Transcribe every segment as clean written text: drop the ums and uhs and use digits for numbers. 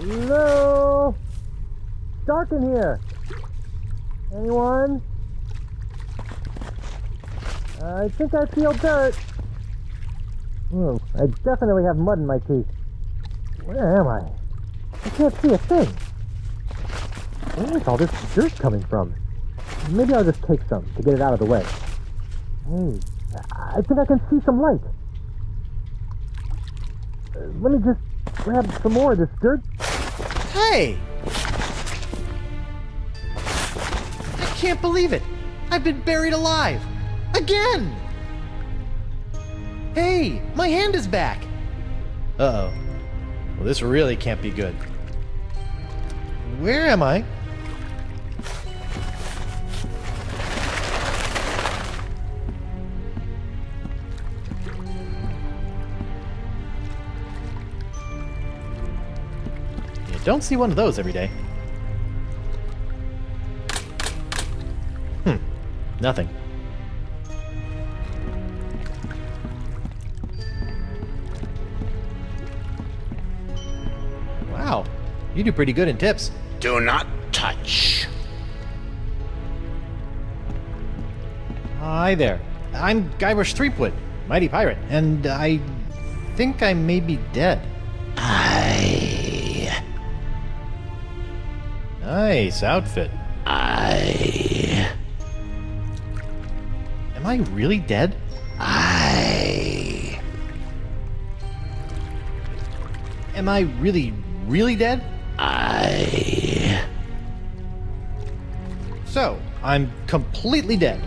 Hello? Dark in here. Anyone? I think I feel dirt. I definitely have mud in my teeth. Where am I? I can't see a thing. Where is all this dirt coming from? Maybe I'll just take some to get it out of the way. Hey, I think I can see some light. Let me just grab some more of this dirt. Hey! I can't believe it! I've been buried alive! Again! Hey, my hand is back! Uh-oh. Well, this really can't be good. Where am I? You don't see one of those every day. Nothing. Wow, you do pretty good in tips. Do not touch. Hi there. I'm Guybrush Threepwood, mighty pirate, and I think I may be dead. Nice outfit. Am I really dead? Am I really, really dead? So, I'm completely dead.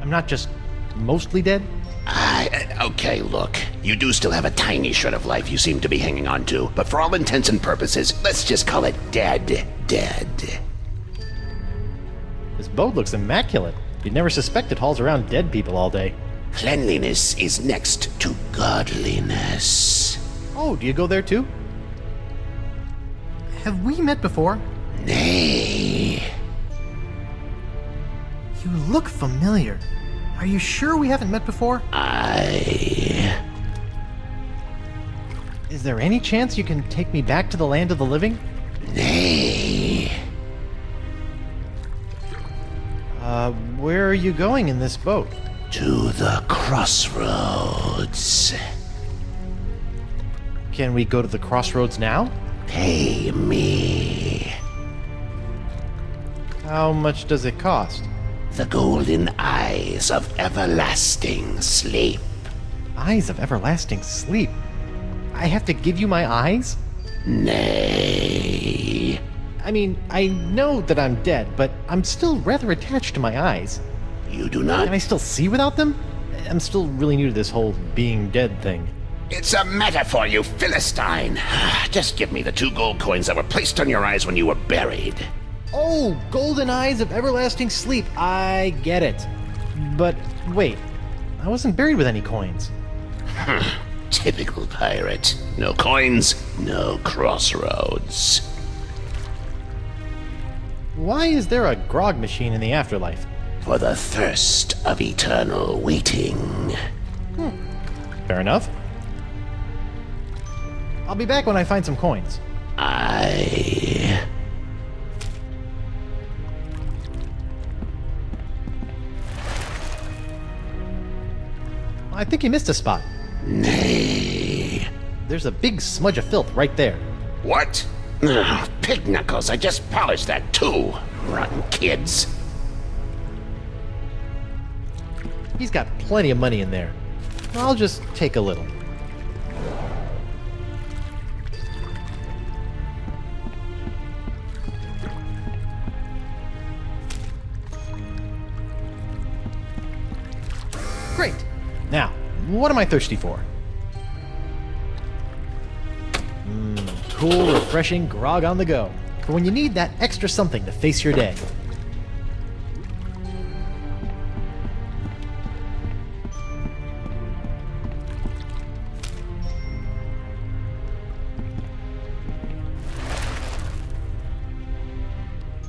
I'm not just mostly dead? Okay, look. You do still have a tiny shred of life you seem to be hanging on to, but for all intents and purposes, let's just call it dead. This boat looks immaculate. You'd never suspect it hauls around dead people all day. Cleanliness is next to godliness. Oh, do you go there too? Have we met before? Nay. You look familiar. Are you sure we haven't met before? Is there any chance you can take me back to the land of the living? Nay. Where are you going in this boat? To the crossroads. Can we go to the crossroads now? Pay me. How much does it cost? The golden eyes of everlasting sleep. Eyes of everlasting sleep? I have to give you my eyes? Nay. I mean, I know that I'm dead, but I'm still rather attached to my eyes. You do not. Can I still see without them? I'm still really new to this whole being dead thing. It's a metaphor, you Philistine. Just give me the 2 gold coins that were placed on your eyes when you were buried. Oh, golden eyes of everlasting sleep. I get it. But wait, I wasn't buried with any coins. Typical pirate. No coins, no crossroads. Why is there a grog machine in the afterlife? For the thirst of eternal waiting. Fair enough. I'll be back when I find some coins. I think you missed a spot. Nay. There's a big smudge of filth right there. What? Ugh, pig knuckles, I just polished that too. Rotten kids. He's got plenty of money in there. I'll just take a little. Great. Now, what am I thirsty for? Cool, refreshing grog on the go. For when you need that extra something to face your day.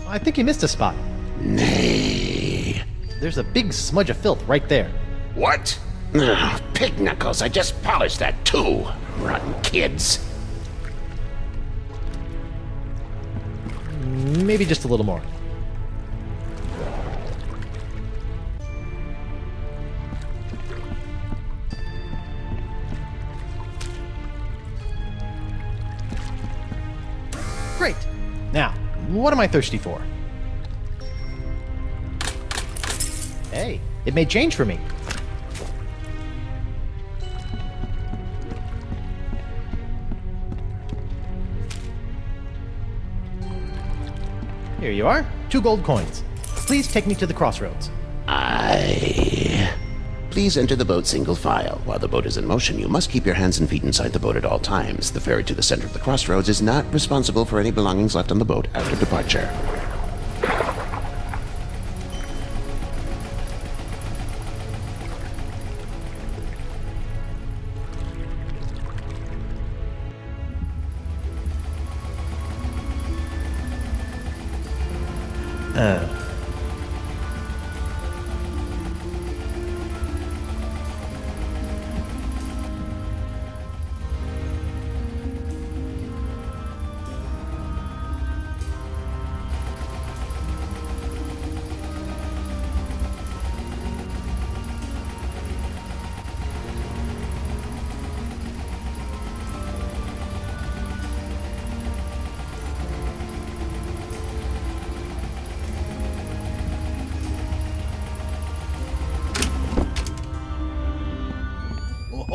I think you missed a spot. Nay. There's a big smudge of filth right there. What? Ugh, pig knuckles, I just polished that too. Rotten kids. Maybe just a little more. Great. Now, what am I thirsty for? Hey, it made change for me. Here you are, 2 gold coins. Please take me to the crossroads. Please enter the boat single file. While the boat is in motion, you must keep your hands and feet inside the boat at all times. The ferry to the center of the crossroads is not responsible for any belongings left on the boat after departure.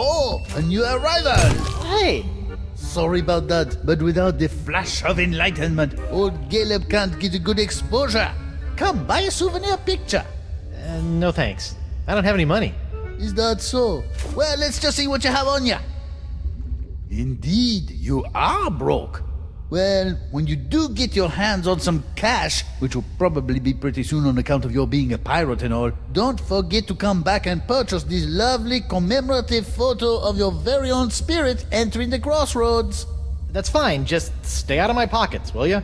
Oh, a new arrival! Hey! Sorry about that, but without the flash of enlightenment, old Galeb can't get a good exposure. Come, buy a souvenir picture. No thanks. I don't have any money. Is that so? Well, let's just see what you have on you. Indeed, you are broke. Well, when you do get your hands on some cash, which will probably be pretty soon on account of your being a pirate and all, don't forget to come back and purchase this lovely commemorative photo of your very own spirit entering the crossroads. That's fine, just stay out of my pockets, will ya?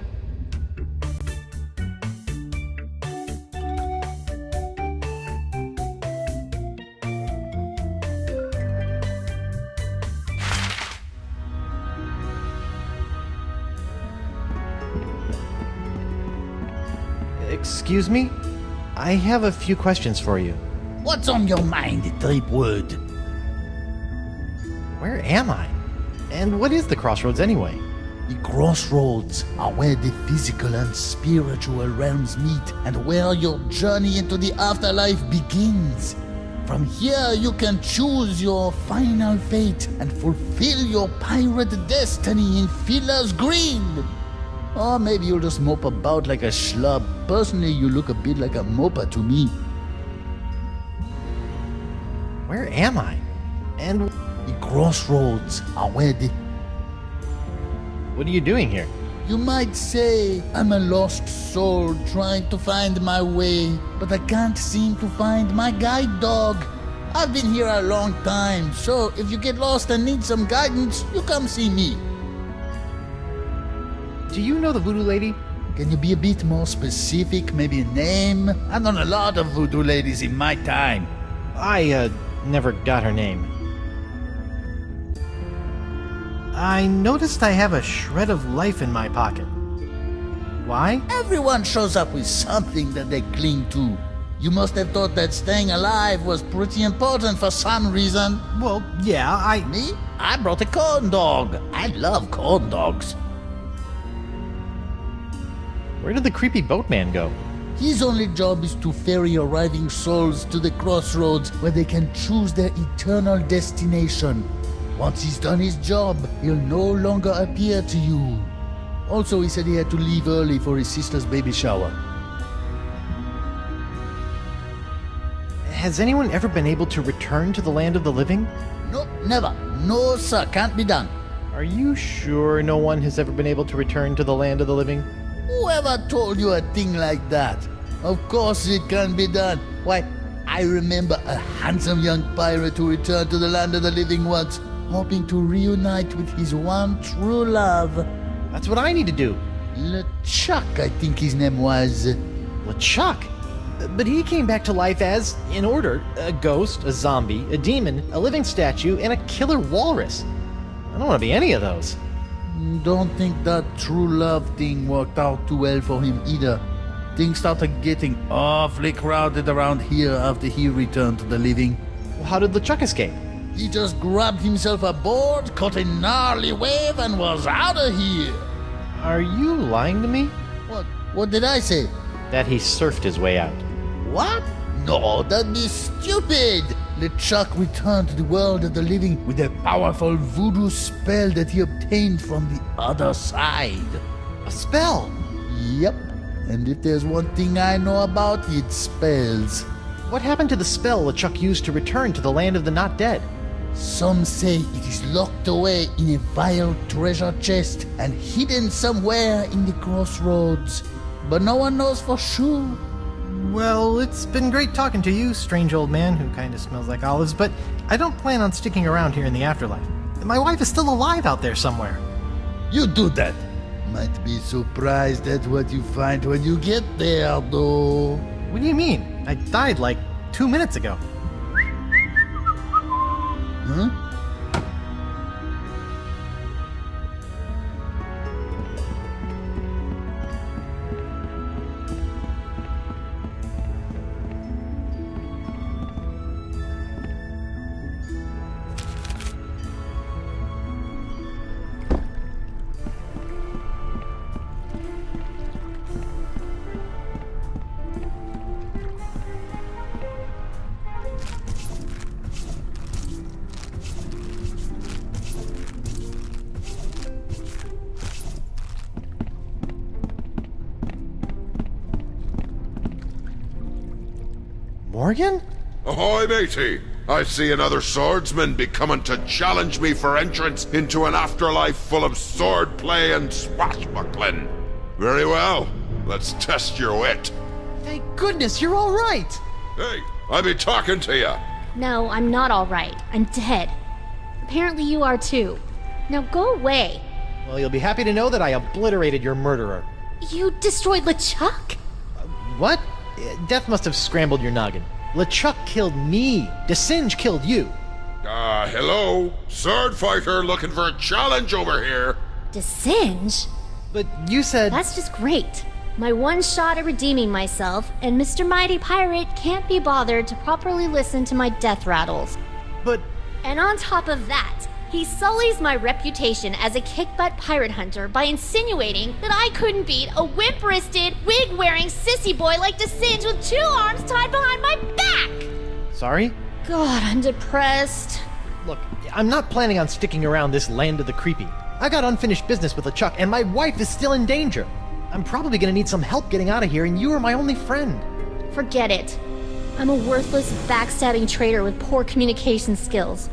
Excuse me? I have a few questions for you. What's on your mind, Tripwood? Where am I? And what is the crossroads anyway? The crossroads are where the physical and spiritual realms meet and where your journey into the afterlife begins. From here, you can choose your final fate and fulfill your pirate destiny in Fiddler's Green. Or maybe you'll just mope about like a schlub. Personally, you look a bit like a moper to me. Where am I? And The crossroads are where the... what are you doing here? You might say I'm a lost soul trying to find my way, but I can't seem to find my guide dog. I've been here a long time, so if you get lost and need some guidance, you come see me. Do you know the voodoo lady? Can you be a bit more specific? Maybe a name? I've known a lot of voodoo ladies in my time. I, never got her name. I noticed I have a shred of life in my pocket. Why? Everyone shows up with something that they cling to. You must have thought that staying alive was pretty important for some reason. Well, yeah, Me? I brought a corn dog. I love corn dogs. Where did the creepy boatman go? His only job is to ferry arriving souls to the crossroads where they can choose their eternal destination. Once he's done his job, he'll no longer appear to you. Also, he said he had to leave early for his sister's baby shower. Has anyone ever been able to return to the land of the living? Nope, never. No, sir, can't be done. Are you sure no one has ever been able to return to the land of the living? Whoever told you a thing like that? Of course it can be done. Why, I remember a handsome young pirate who returned to the land of the living once, hoping to reunite with his one true love. That's what I need to do. LeChuck, I think his name was. LeChuck? But he came back to life as, in order, a ghost, a zombie, a demon, a living statue, and a killer walrus. I don't want to be any of those. Don't think that true love thing worked out too well for him either. Things started getting awfully crowded around here after he returned to the living. Well, how did LeChuck escape? He just grabbed himself a board, caught a gnarly wave, and was out of here. Are you lying to me? What did I say? That he surfed his way out. What? No, that'd be stupid! LeChuck returned to the world of the living with a powerful voodoo spell that he obtained from the other side. A spell? Yep. And if there's one thing I know about, it's spells. What happened to the spell LeChuck used to return to the land of the not dead? Some say it is locked away in a vile treasure chest and hidden somewhere in the crossroads. But no one knows for sure. Well, it's been great talking to you, strange old man who kind of smells like olives, but I don't plan on sticking around here in the afterlife. My wife is still alive out there somewhere. You do that. Might be surprised at what you find when you get there, though. What do you mean? I died like 2 minutes ago. Huh? Morgan? Ahoy, matey! I see another swordsman be coming to challenge me for entrance into an afterlife full of swordplay and swashbuckling. Very well, let's test your wit. Thank goodness you're all right! Hey, I be talking to ya. No, I'm not all right. I'm dead. Apparently you are too. Now go away. Well, you'll be happy to know that I obliterated your murderer. You destroyed LeChuck? What? Death must have scrambled your noggin. LeChuck killed me. DeSinge killed you. Hello? Sword fighter looking for a challenge over here. DeSinge? But you said... That's just great. My one shot at redeeming myself, and Mr. Mighty Pirate can't be bothered to properly listen to my death rattles. But... And on top of that, he sullies my reputation as a kick-butt pirate hunter by insinuating that I couldn't beat a wimp-wristed, wig-wearing sissy boy like DeSinge with 2 arms tied behind my back! Sorry? God, I'm depressed. Look, I'm not planning on sticking around this land of the creepy. I got unfinished business with LeChuck, and my wife is still in danger. I'm probably gonna need some help getting out of here, and you are my only friend. Forget it. I'm a worthless, backstabbing traitor with poor communication skills.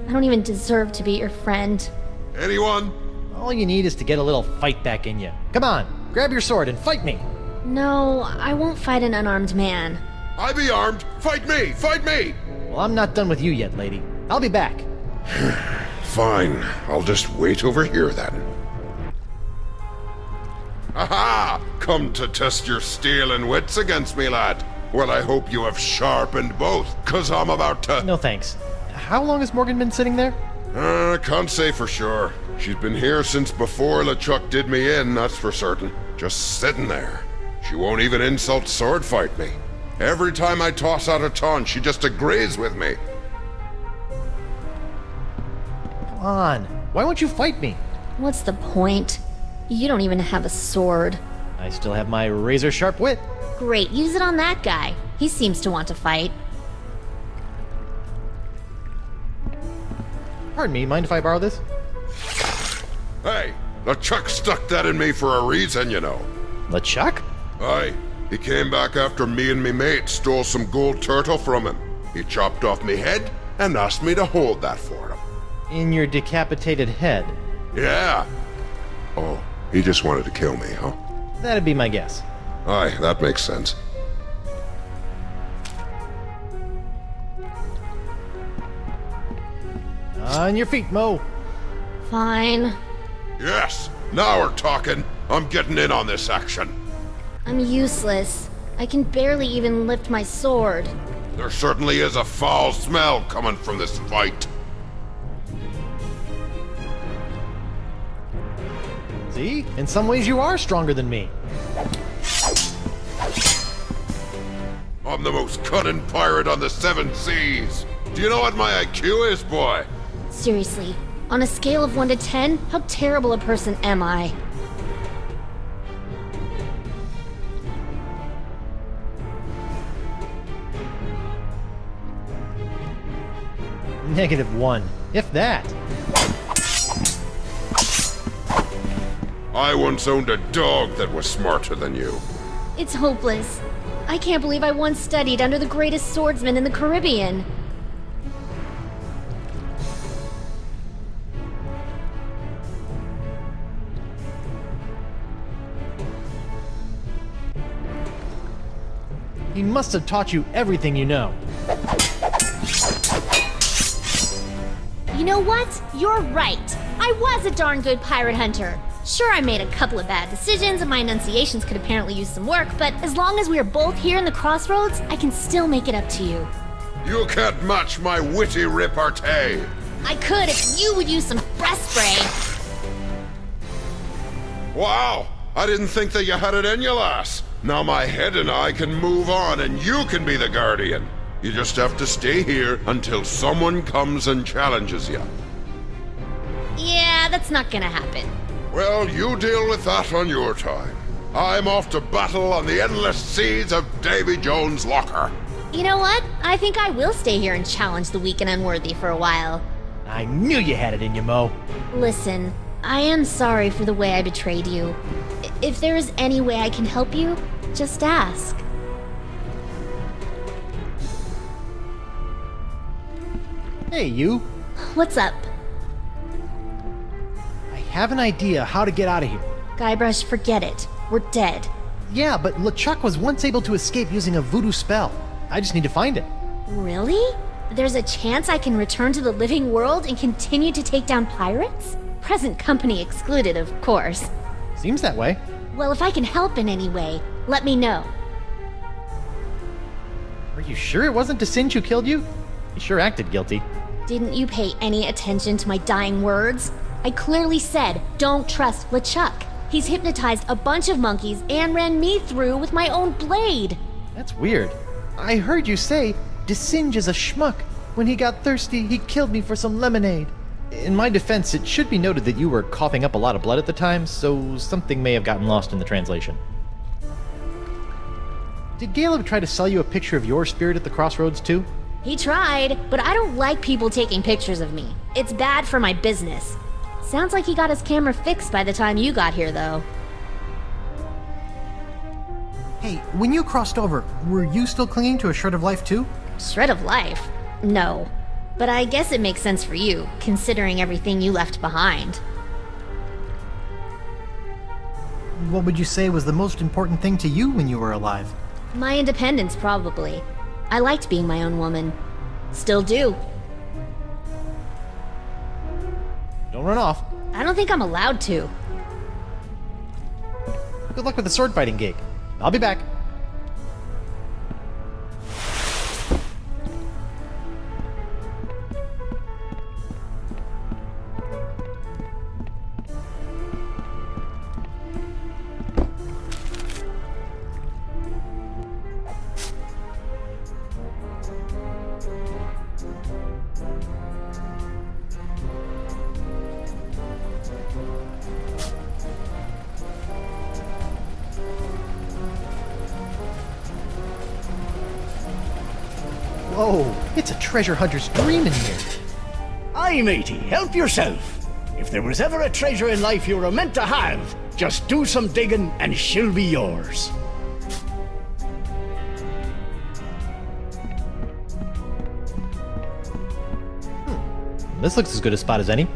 I don't even deserve to be your friend. Anyone? All you need is to get a little fight back in you. Come on, grab your sword and fight me. No, I won't fight an unarmed man. I be armed. Fight me! Fight me! Well, I'm not done with you yet, lady. I'll be back. Fine. I'll just wait over here then. Aha! Come to test your steel and wits against me, lad. Well, I hope you have sharpened both, 'cause I'm about to... No thanks. How long has Morgan been sitting there? Can't say for sure. She's been here since before LeChuck did me in, that's for certain. Just sitting there. She won't even insult sword fight me. Every time I toss out a taunt, she just agrees with me. Come on. Why won't you fight me? What's the point? You don't even have a sword. I still have my razor-sharp wit. Great, use it on that guy. He seems to want to fight. Pardon me, mind if I borrow this? Hey, LeChuck stuck that in me for a reason, you know. LeChuck? Aye, he came back after me and me mate stole some gold turtle from him. He chopped off me head and asked me to hold that for him. In your decapitated head. Yeah. Oh, he just wanted to kill me, huh? That'd be my guess. Aye, that makes sense. On your feet, Mo. Fine. Yes, now we're talking. I'm getting in on this action. I'm useless. I can barely even lift my sword. There certainly is a foul smell coming from this fight. See? In some ways you are stronger than me. I'm the most cunning pirate on the 7 seas. Do you know what my IQ is, boy? Seriously, on a scale of 1 to 10, how terrible a person am I? -1, if that. I once owned a dog that was smarter than you. It's hopeless. I can't believe I once studied under the greatest swordsman in the Caribbean. He must have taught you everything you know. You know what? You're right. I was a darn good pirate hunter. Sure, I made a couple of bad decisions and my enunciations could apparently use some work, but as long as we are both here in the crossroads, I can still make it up to you. You can't match my witty repartee. I could if you would use some breath spray. Wow, I didn't think that you had it in you, lass. Now my head and I can move on and you can be the guardian. You just have to stay here until someone comes and challenges you. Yeah, that's not gonna happen. Well, you deal with that on your time. I'm off to battle on the endless seas of Davy Jones' locker. You know what? I think I will stay here and challenge the weak and unworthy for a while. I knew you had it in you, Mo. Listen, I am sorry for the way I betrayed you. If there is any way I can help you, just ask. Hey, you. What's up? I have an idea how to get out of here. Guybrush, forget it. We're dead. Yeah, but LeChuck was once able to escape using a voodoo spell. I just need to find it. Really? There's a chance I can return to the living world and continue to take down pirates? Present company excluded, of course. Seems that way. Well, if I can help in any way, let me know. Are you sure it wasn't Singe who killed you? He sure acted guilty. Didn't you pay any attention to my dying words? I clearly said, don't trust LeChuck. He's hypnotized a bunch of monkeys and ran me through with my own blade. That's weird. I heard you say Singe is a schmuck. When he got thirsty, he killed me for some lemonade. In my defense, it should be noted that you were coughing up a lot of blood at the time, so something may have gotten lost in the translation. Did Galeb try to sell you a picture of your spirit at the crossroads too? He tried, but I don't like people taking pictures of me. It's bad for my business. Sounds like he got his camera fixed by the time you got here, though. Hey, when you crossed over, were you still clinging to a shred of life too? Shred of life? No. But I guess it makes sense for you, considering everything you left behind. What would you say was the most important thing to you when you were alive? My independence, probably. I liked being my own woman. Still do. Don't run off. I don't think I'm allowed to. Good luck with the sword fighting gig. I'll be back. Whoa, it's a treasure hunter's dream in here. Aye, matey, help yourself. If there was ever a treasure in life you were meant to have, just do some digging and she'll be yours. This looks as good a spot as any.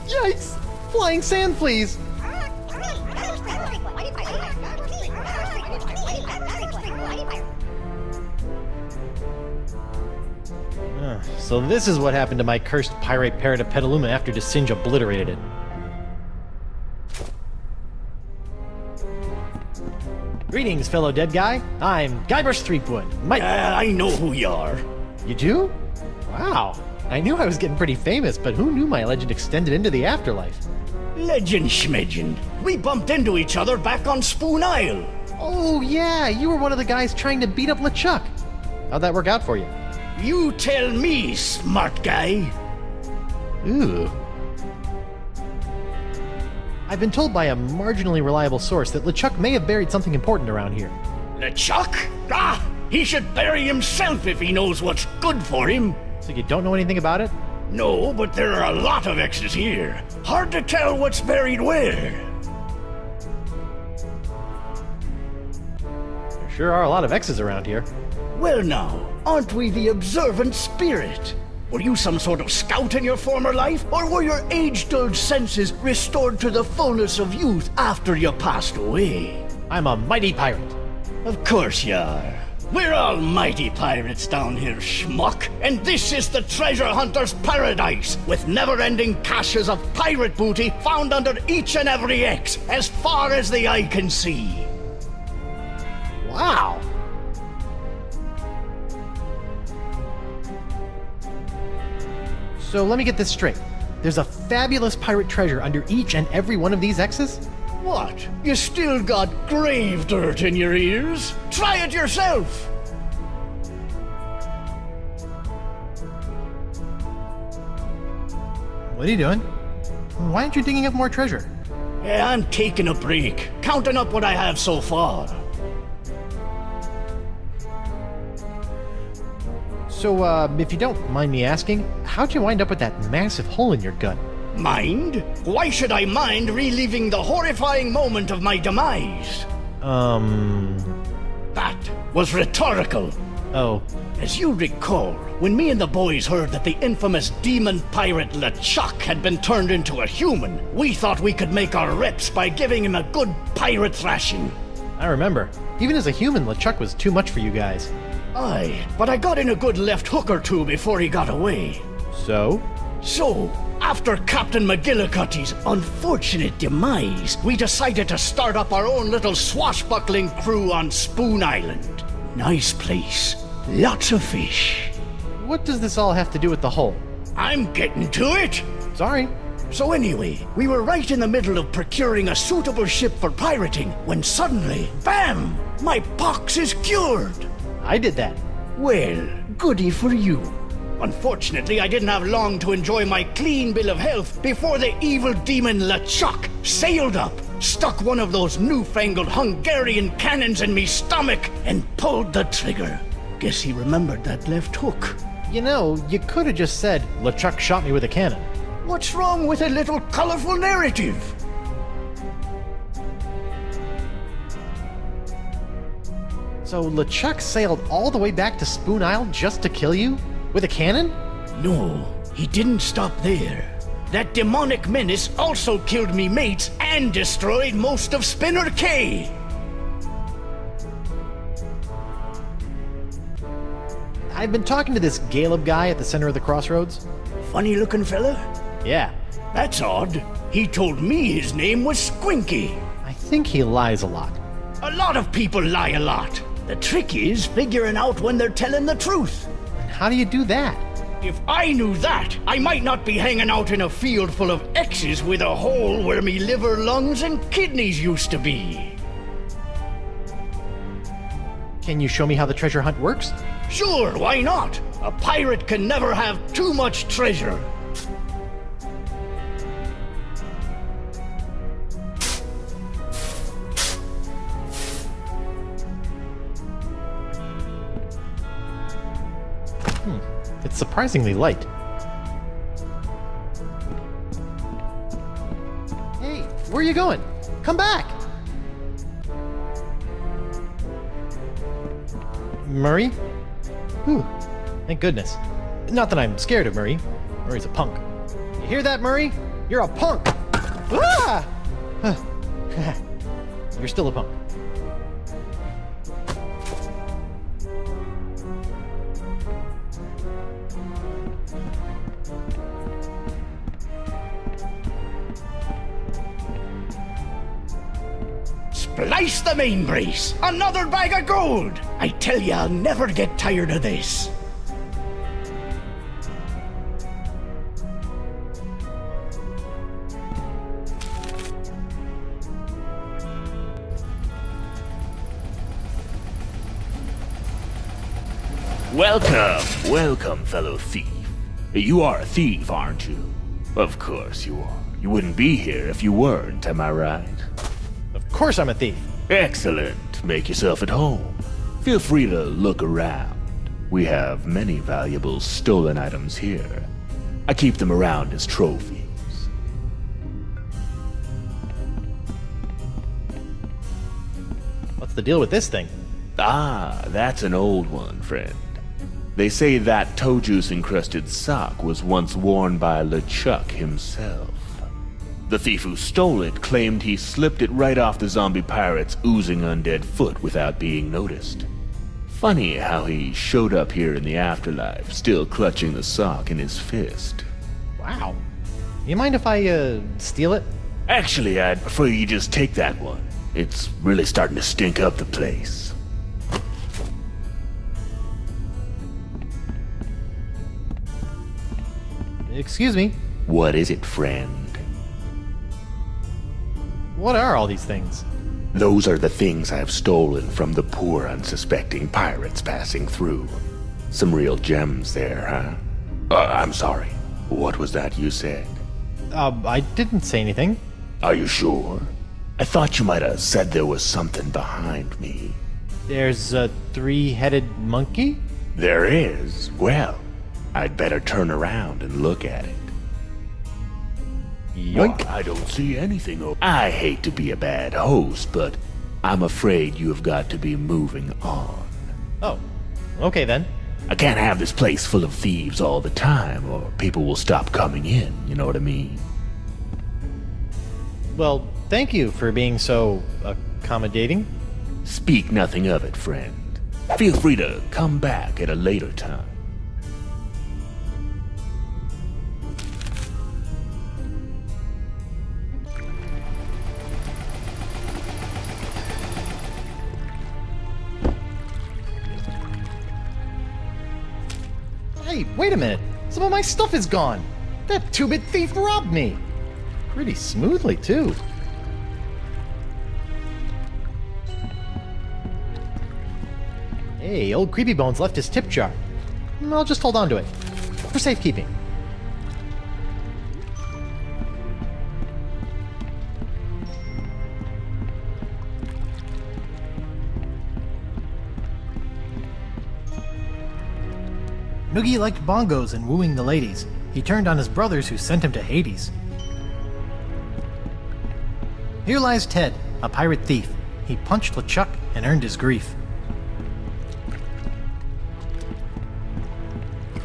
Yikes! Flying sand fleas! So this is what happened to my cursed pirate parrot of Petaluma after Singe obliterated it. Greetings, fellow dead guy. I'm Guybrush Threepwood. I know who you are. You do? Wow. I knew I was getting pretty famous, but who knew my legend extended into the afterlife? Legend schmegend. We bumped into each other back on Spoon Isle. Oh, yeah, you were one of the guys trying to beat up LeChuck. How'd that work out for you? You tell me, smart guy. Ooh. I've been told by a marginally reliable source that LeChuck may have buried something important around here. LeChuck? Ah, he should bury himself if he knows what's good for him. So you don't know anything about it? No, but there are a lot of X's here. Hard to tell what's buried where. There sure are a lot of X's around here. Well now, aren't we the observant spirit? Were you some sort of scout in your former life, or were your age-dulled senses restored to the fullness of youth after you passed away? I'm a mighty pirate. Of course you are. We're all mighty pirates down here, schmuck, and this is the treasure hunter's paradise, with never-ending caches of pirate booty found under each and every X, as far as the eye can see. Wow. So let me get this straight. There's a fabulous pirate treasure under each and every one of these X's? What? You still got grave dirt in your ears? Try it yourself! What are you doing? Why aren't you digging up more treasure? Yeah, I'm taking a break, counting up what I have so far. So, if you don't mind me asking, how'd you wind up with that massive hole in your gut? Mind? Why should I mind reliving the horrifying moment of my demise? That was rhetorical. Oh. As you recall, when me and the boys heard that the infamous demon pirate LeChuck had been turned into a human, we thought we could make our reps by giving him a good pirate thrashing. I remember. Even as a human, LeChuck was too much for you guys. Aye, but I got in a good left hook or two before he got away. So? So, after Captain McGillicuddy's unfortunate demise, we decided to start up our own little swashbuckling crew on Spoon Island. Nice place. Lots of fish. What does this all have to do with the hole? I'm getting to it! Sorry. So anyway, we were right in the middle of procuring a suitable ship for pirating when suddenly, bam! My pox is cured! I did that. Well, goody for you. Unfortunately, I didn't have long to enjoy my clean bill of health before the evil demon LeChuck sailed up, stuck one of those newfangled Hungarian cannons in me stomach, and pulled the trigger. Guess he remembered that left hook. You know, you could have just said, LeChuck shot me with a cannon. What's wrong with a little colorful narrative? So LeChuck sailed all the way back to Spoon Isle just to kill you? With a cannon? No, he didn't stop there. That demonic menace also killed me mates and destroyed most of Spinner Cay. I've been talking to this Galeb guy at the center of the crossroads. Funny looking fella? Yeah. That's odd. He told me his name was Squinky. I think he lies a lot. A lot of people lie a lot. The trick is figuring out when they're telling the truth. And how do you do that? If I knew that, I might not be hanging out in a field full of X's with a hole where me liver, lungs, and kidneys used to be. Can you show me how the treasure hunt works? Sure, why not? A pirate can never have too much treasure. It's surprisingly light. Hey, where are you going? Come back! Murray? Whew, thank goodness. Not that I'm scared of Murray. Murray's a punk. You hear that, Murray? You're a punk! Ah! You're still a punk. Splice the main brace! Another bag of gold! I tell you, I'll never get tired of this. Welcome, fellow thief. You are a thief, aren't you? Of course you are. You wouldn't be here if you weren't, am I right? Of course I'm a thief. Excellent. Make yourself at home. Feel free to look around. We have many valuable stolen items here. I keep them around as trophies. What's the deal with this thing? Ah, that's an old one, friend. They say that toe juice-encrusted sock was once worn by LeChuck himself. The thief who stole it claimed he slipped it right off the zombie pirate's oozing undead foot without being noticed. Funny how he showed up here in the afterlife, still clutching the sock in his fist. Wow. You mind if I, steal it? Actually, I'd prefer you just take that one. It's really starting to stink up the place. Excuse me. What is it, friend? What are all these things? Those are the things I've stolen from the poor, unsuspecting pirates passing through. Some real gems there, huh? I'm sorry. What was that you said? I didn't say anything. Are you sure? I thought you might have said there was something behind me. There's a three-headed monkey? There is? Well, I'd better turn around and look at it. Yoink. Why, I don't see anything. I hate to be a bad host, but I'm afraid you have got to be moving on. Oh, okay then. I can't have this place full of thieves all the time, or people will stop coming in, you know what I mean? Well, thank you for being so accommodating. Speak nothing of it, friend. Feel free to come back at a later time. Hey, wait a minute. Some of my stuff is gone. That two-bit thief robbed me. Pretty smoothly, too. Hey, old Creepy Bones left his tip jar. I'll just hold on to it. For safekeeping. Noogie liked bongos and wooing the ladies. He turned on his brothers who sent him to Hades. Here lies Ted, a pirate thief. He punched LeChuck and earned his grief.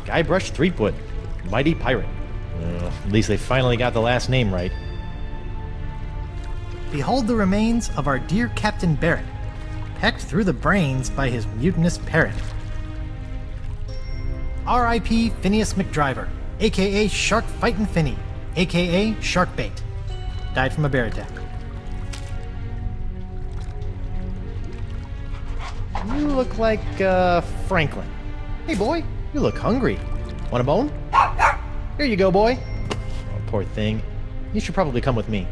Guybrush Threepwood, mighty pirate. At least they finally got the last name right. Behold the remains of our dear Captain Barrett, pecked through the brains by his mutinous parrot. R.I.P. Phineas McDriver, a.k.a. Shark Fightin' Finny, a.k.a. Sharkbait. Died from a bear attack. You look like, Franklin. Hey, boy, you look hungry. Want a bone? Here you go, boy. Oh, poor thing. You should probably come with me.